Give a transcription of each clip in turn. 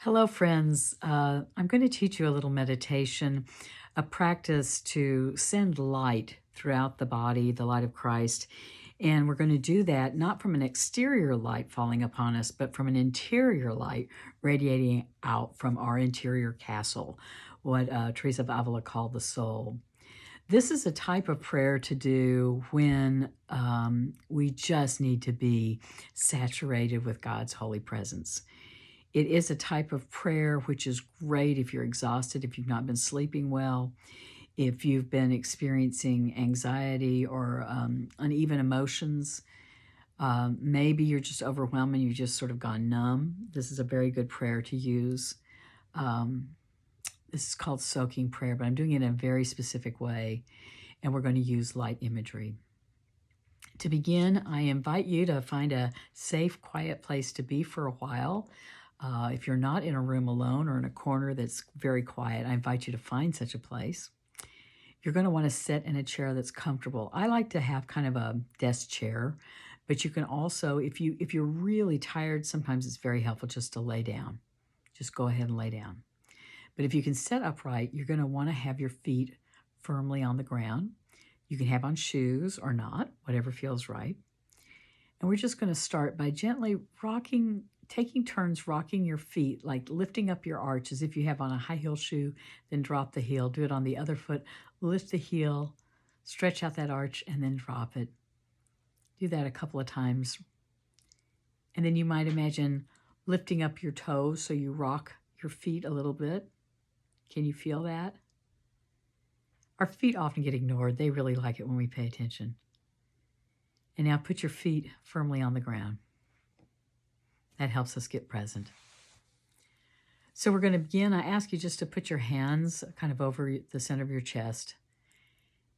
Hello, friends. I'm going to teach you a little meditation, a practice to send light throughout the body, the light of Christ. And we're going to do that not from an exterior light falling upon us, but from an interior light radiating out from our interior castle, what Teresa of Avila called the soul. This is a type of prayer to do when we just need to be saturated with God's holy presence. It is a type of prayer which is great if you're exhausted, if you've not been sleeping well, if you've been experiencing anxiety or uneven emotions. Maybe you're just overwhelmed and you've just sort of gone numb. This is a very good prayer to use. This is called soaking prayer, but I'm doing it in a very specific way, and we're going to use light imagery. To begin, I invite you to find a safe, quiet place to be for a while. If you're not in a room alone or in a corner that's very quiet, I invite you to find such a place. You're going to want to sit in a chair that's comfortable. I like to have kind of a desk chair, but you can also, if you're really tired, sometimes it's very helpful just to lay down. Just go ahead and lay down. But if you can sit upright, you're going to want to have your feet firmly on the ground. You can have on shoes or not, whatever feels right. And we're just going to start by gently taking turns rocking your feet, like lifting up your arch as if you have on a high heel shoe, then drop the heel. Do it on the other foot. Lift the heel, stretch out that arch, and then drop it. Do that a couple of times. And then you might imagine lifting up your toes so you rock your feet a little bit. Can you feel that? Our feet often get ignored. They really like it when we pay attention. And now put your feet firmly on the ground. That helps us get present. So we're going to begin. I ask you just to put your hands kind of over the center of your chest.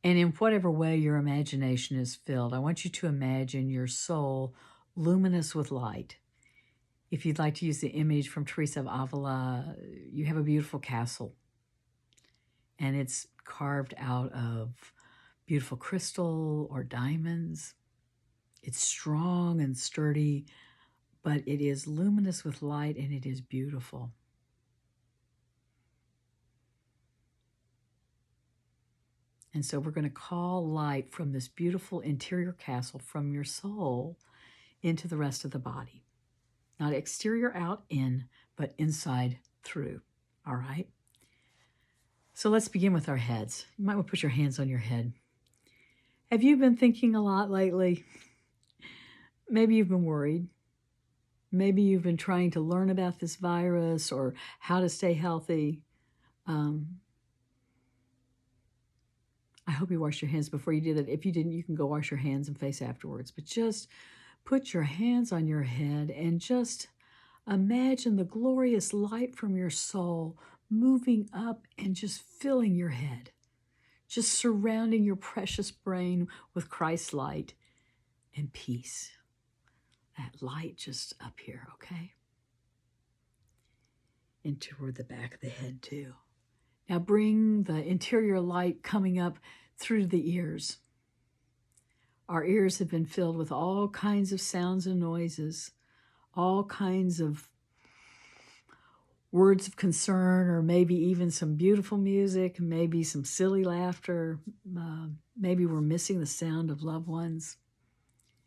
And in whatever way your imagination is filled, I want you to imagine your soul luminous with light. If you'd like to use the image from Teresa of Avila, you have a beautiful castle. And it's carved out of beautiful crystal or diamonds. It's strong and sturdy, but it is luminous with light and it is beautiful. And so we're going to call light from this beautiful interior castle from your soul into the rest of the body. Not exterior out in, but inside through. All right? So let's begin with our heads. You might want to put your hands on your head. Have you been thinking a lot lately? Maybe you've been worried. Maybe you've been trying to learn about this virus or how to stay healthy. I hope you washed your hands before you did it. If you didn't, you can go wash your hands and face afterwards. But just put your hands on your head and just imagine the glorious light from your soul moving up and just filling your head, just surrounding your precious brain with Christ's light and peace. That light just up here, okay? And toward the back of the head too. Now bring the interior light coming up through the ears. Our ears have been filled with all kinds of sounds and noises, all kinds of words of concern, or maybe even some beautiful music, maybe some silly laughter. Maybe we're missing the sound of loved ones.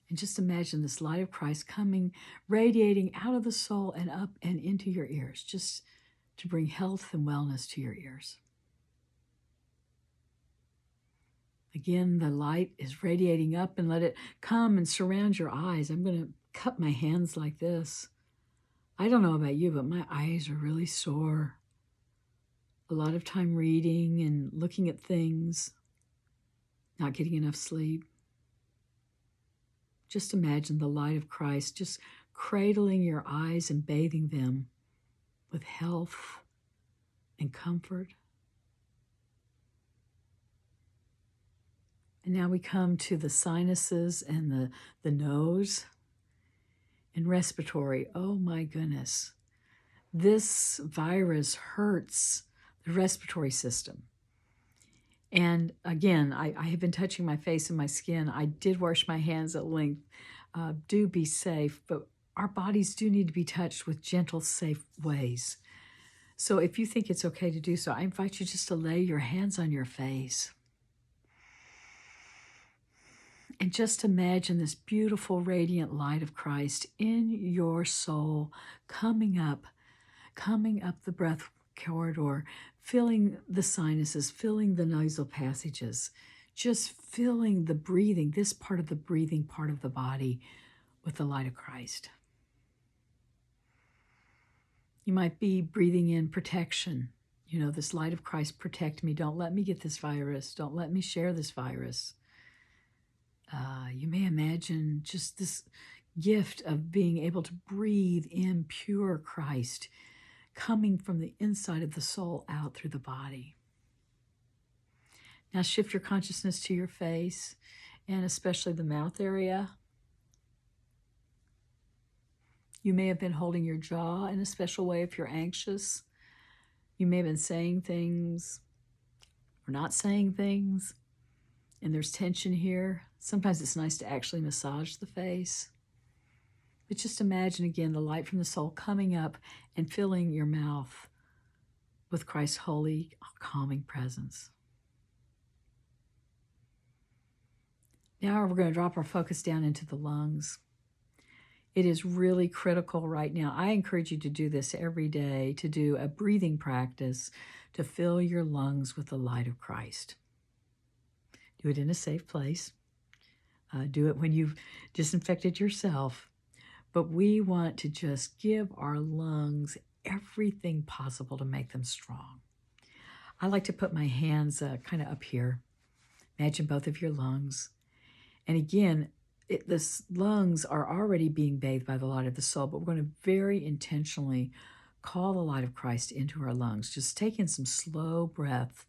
And just imagine this light of Christ coming, radiating out of the soul and up and into your ears, just to bring health and wellness to your ears. Again, the light is radiating up, and let it come and surround your eyes. I'm going to cup my hands like this. I don't know about you, but my eyes are really sore. A lot of time reading and looking at things, not getting enough sleep. Just imagine the light of Christ just cradling your eyes and bathing them with health and comfort. And now we come to the sinuses and the nose and respiratory. Oh my goodness. This virus hurts the respiratory system. And again, I have been touching my face and my skin. I did wash my hands at length. Do be safe, but our bodies do need to be touched with gentle, safe ways. So if you think it's okay to do so, I invite you just to lay your hands on your face and just imagine this beautiful, radiant light of Christ in your soul coming up the breath corridor, filling the sinuses, filling the nasal passages, just filling the breathing, this part of the breathing part of the body with the light of Christ. You might be breathing in protection. You know, this light of Christ, protect me. Don't let me get this virus. Don't let me share this virus. You may imagine just this gift of being able to breathe in pure Christ coming from the inside of the soul out through the body. Now shift your consciousness to your face and especially the mouth area. You may have been holding your jaw in a special way if you're anxious. You may have been saying things or not saying things, and there's tension here. Sometimes it's nice to actually massage the face. But just imagine again the light from the soul coming up and filling your mouth with Christ's holy, calming presence. Now we're going to drop our focus down into the lungs. It is really critical right now. I encourage you to do this every day, to do a breathing practice to fill your lungs with the light of Christ. Do it in a safe place. Do it when you've disinfected yourself. But we want to just give our lungs everything possible to make them strong. I like to put my hands kind of up here. Imagine both of your lungs. And again, the lungs are already being bathed by the light of the soul, but we're going to very intentionally call the light of Christ into our lungs. Just take in some slow breath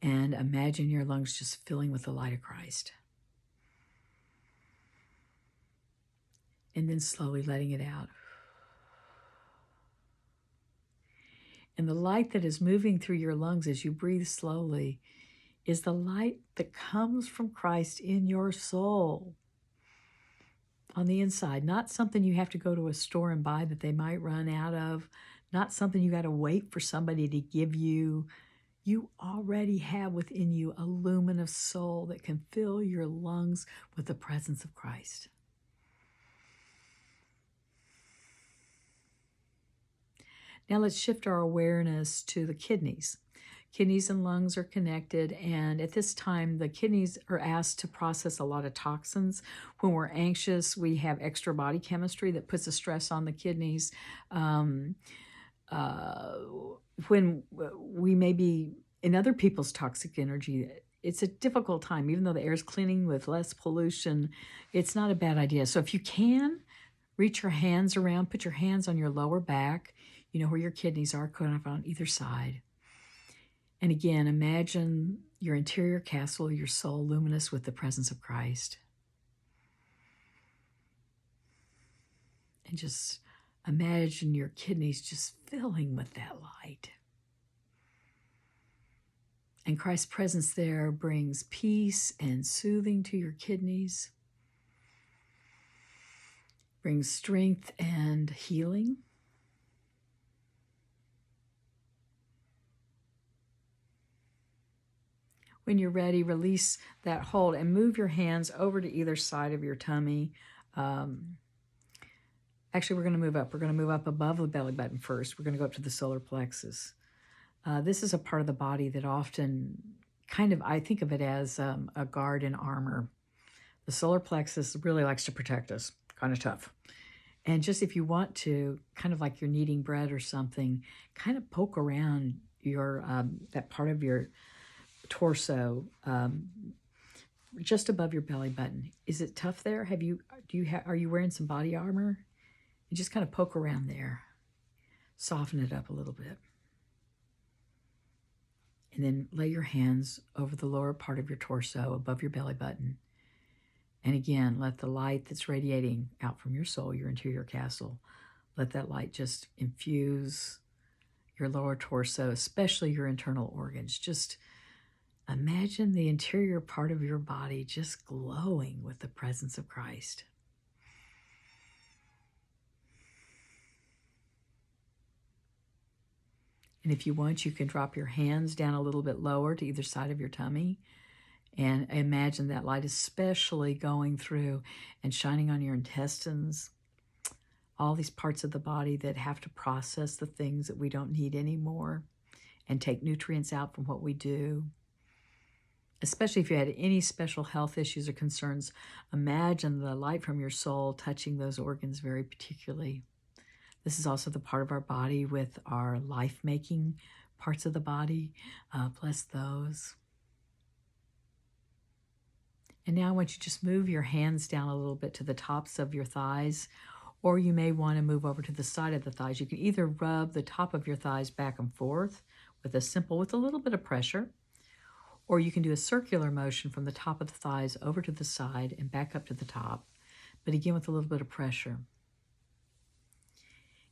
and imagine your lungs just filling with the light of Christ. And then slowly letting it out. And the light that is moving through your lungs as you breathe slowly is the light that comes from Christ in your soul. On the inside, not something you have to go to a store and buy that they might run out of, not something you got to wait for somebody to give you. You already have within you a luminous soul that can fill your lungs with the presence of Christ. Now let's shift our awareness to the kidneys. Kidneys and lungs are connected, and at this time, the kidneys are asked to process a lot of toxins. When we're anxious, we have extra body chemistry that puts a stress on the kidneys. When we may be in other people's toxic energy, it's a difficult time. Even though the air is cleaning with less pollution, it's not a bad idea. So if you can, reach your hands around, put your hands on your lower back, you know, where your kidneys are, kind of on either side. And again, imagine your interior castle, your soul luminous with the presence of Christ. And just imagine your kidneys just filling with that light. And Christ's presence there brings peace and soothing to your kidneys, brings strength and healing. When you're ready, release that hold and move your hands over to either side of your tummy. Actually, we're going to move up. We're going to move up above the belly button first. We're going to go up to the solar plexus. This is a part of the body that often I think of it as a guard in armor. The solar plexus really likes to protect us, kind of tough. And just if you want to, kind of like you're kneading bread or something, kind of poke around your that part of your torso, just above your belly button. Is it tough there? Are you wearing some body armor? And just kind of poke around there. Soften it up a little bit. And then lay your hands over the lower part of your torso, above your belly button. And again, let the light that's radiating out from your soul, your interior castle, let that light just infuse your lower torso, especially your internal organs. Just imagine the interior part of your body just glowing with the presence of Christ. And if you want, you can drop your hands down a little bit lower to either side of your tummy. And imagine that light especially going through and shining on your intestines, all these parts of the body that have to process the things that we don't need anymore and take nutrients out from what we do. Especially if you had any special health issues or concerns, imagine the light from your soul touching those organs very particularly. This is also the part of our body with our life-making parts of the body. Bless those. And now I want you to just move your hands down a little bit to the tops of your thighs, or you may want to move over to the side of the thighs. You can either rub the top of your thighs back and forth with a little bit of pressure, or you can do a circular motion from the top of the thighs over to the side and back up to the top, but again with a little bit of pressure.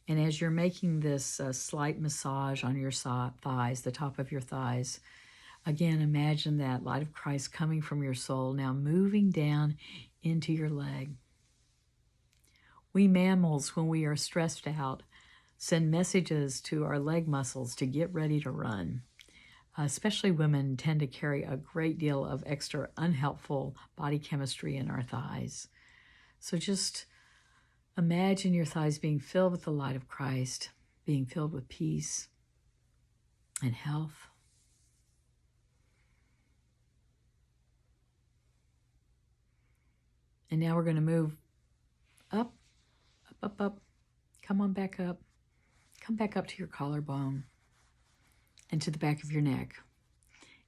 And as you're making this slight massage on your thighs, the top of your thighs, again, imagine that light of Christ coming from your soul, now moving down into your leg. We mammals, when we are stressed out, send messages to our leg muscles to get ready to run. Especially women tend to carry a great deal of extra unhelpful body chemistry in our thighs. So just imagine your thighs being filled with the light of Christ, being filled with peace and health. And now we're going to move up, up, up, up. Come on back up. Come back up to your collarbone and to the back of your neck.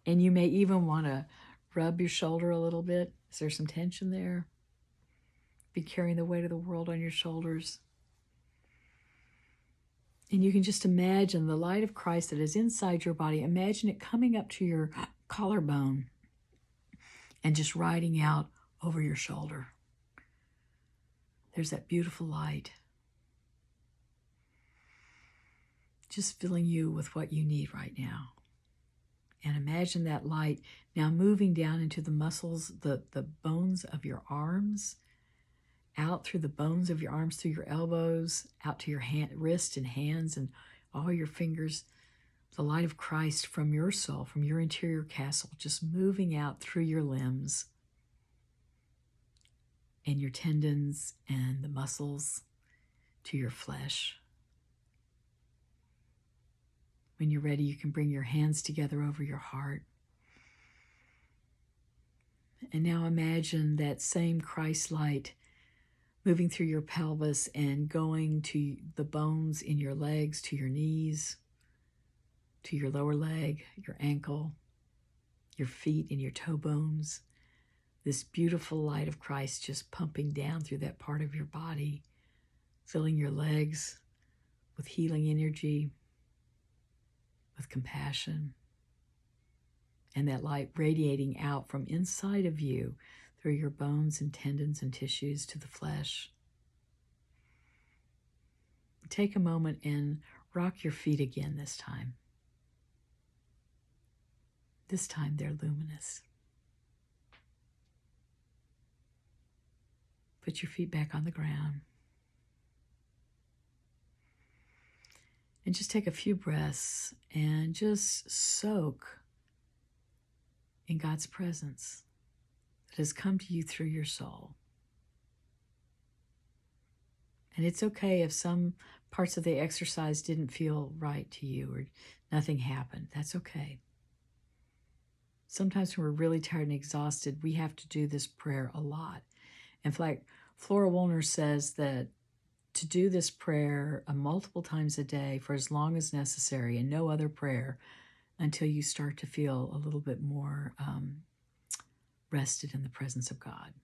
And you may even want to rub your shoulder a little bit. Is there some tension there? Be carrying the weight of the world on your shoulders. And you can just imagine the light of Christ that is inside your body. Imagine it coming up to your collarbone and just riding out over your shoulder. There's that beautiful light. Just filling you with what you need right now. And imagine that light now moving down into the muscles, the bones of your arms, out through the bones of your arms, through your elbows, out to your wrist and hands and all your fingers. The light of Christ from your soul, from your interior castle, just moving out through your limbs and your tendons and the muscles to your flesh. When you're ready, you can bring your hands together over your heart. And now imagine that same Christ light moving through your pelvis and going to the bones in your legs, to your knees, to your lower leg, your ankle, your feet and your toe bones. This beautiful light of Christ just pumping down through that part of your body, filling your legs with healing energy, with compassion, and that light radiating out from inside of you through your bones and tendons and tissues to the flesh. Take a moment and rock your feet again this time. This time they're luminous. Put your feet back on the ground. And just take a few breaths and just soak in God's presence that has come to you through your soul. And it's okay if some parts of the exercise didn't feel right to you or nothing happened. That's okay. Sometimes when we're really tired and exhausted, we have to do this prayer a lot. In fact, Flora Wuellner says that to do this prayer multiple times a day for as long as necessary and no other prayer until you start to feel a little bit more rested in the presence of God.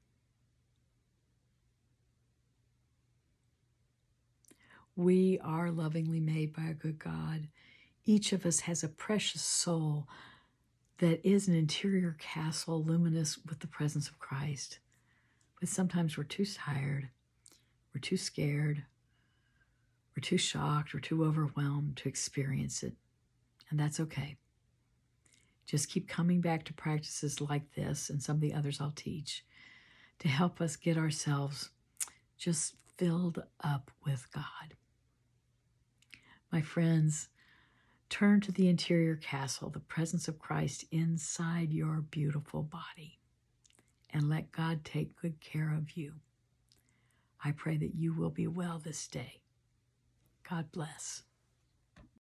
We are lovingly made by a good God. Each of us has a precious soul that is an interior castle luminous with the presence of Christ. But sometimes we're too tired, we're too scared, we're too shocked, we're too overwhelmed to experience it. And that's okay. Just keep coming back to practices like this and some of the others I'll teach to help us get ourselves just filled up with God. My friends, Turn to the interior castle, the presence of Christ inside your beautiful body, and let God take good care of you. I pray that you will be well this day. God bless.